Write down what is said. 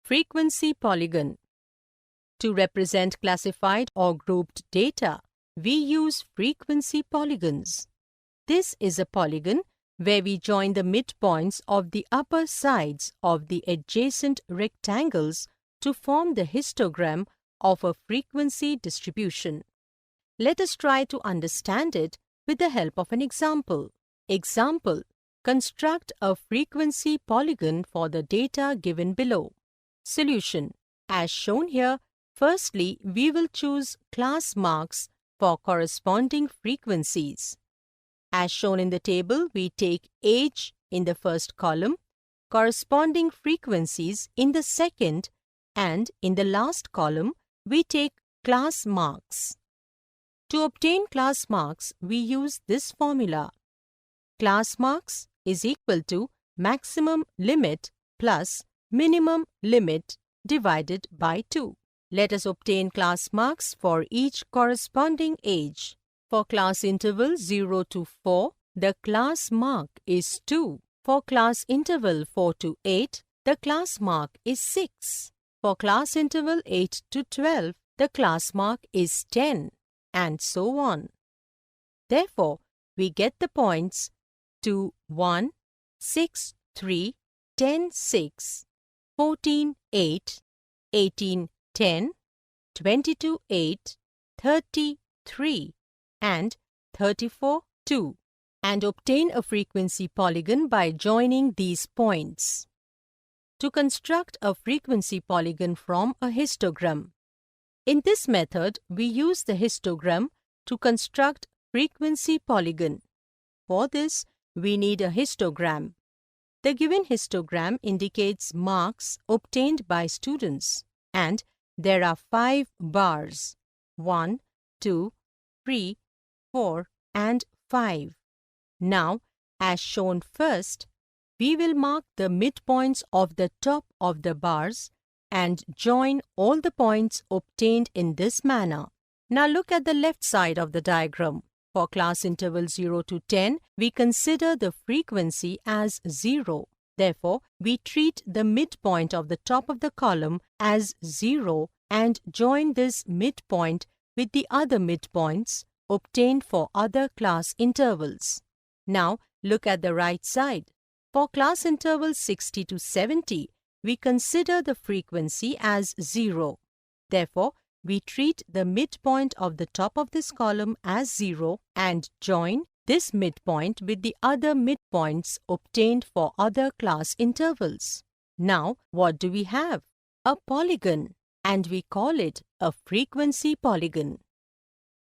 Frequency polygon. To represent classified or grouped data, we use frequency polygons. This is a polygon where we join the midpoints of the upper sides of the adjacent rectangles to form the histogram of a frequency distribution. Let us try to understand it with the help of an example. Example: construct a frequency polygon for the data given below. Solution: as shown here, firstly, we will choose class marks for corresponding frequencies. As shown in the table, we take age in the first column, corresponding frequencies in the second, and in the last column, we take class marks. To obtain class marks, we use this formula. Class marks is equal to maximum limit plus minimum limit divided by 2. Let us obtain class marks for each corresponding age. For class interval 0 to 4, the class mark is 2. For class interval 4 to 8, the class mark is 6. For class interval 8 to 12, the class mark is 10, and so on. Therefore, we get the points 2, 1, 6, 3, 10, 6, 14, 8, 18, 10, 22, 8, 30, 3, and 34, 2, and obtain a frequency polygon by joining these points. To construct a frequency polygon from a histogram. In this method, we use the histogram to construct frequency polygon. For this, we need a histogram. The given histogram indicates marks obtained by students, and there are 5 bars: 1, 2, 3, 4, and 5. Now, as shown first, we will mark the midpoints of the top of the bars and join all the points obtained in this manner. Now look at the left side of the diagram. For class interval 0 to 10, we consider the frequency as 0. Therefore, we treat the midpoint of the top of the column as 0 and join this midpoint with the other midpoints obtained for other class intervals. Now, look at the right side. For class interval 60 to 70, we consider the frequency as 0. Therefore, we treat the midpoint of the top of this column as 0 and join this midpoint with the other midpoints obtained for other class intervals. Now, what do we have? A polygon, and we call it a frequency polygon.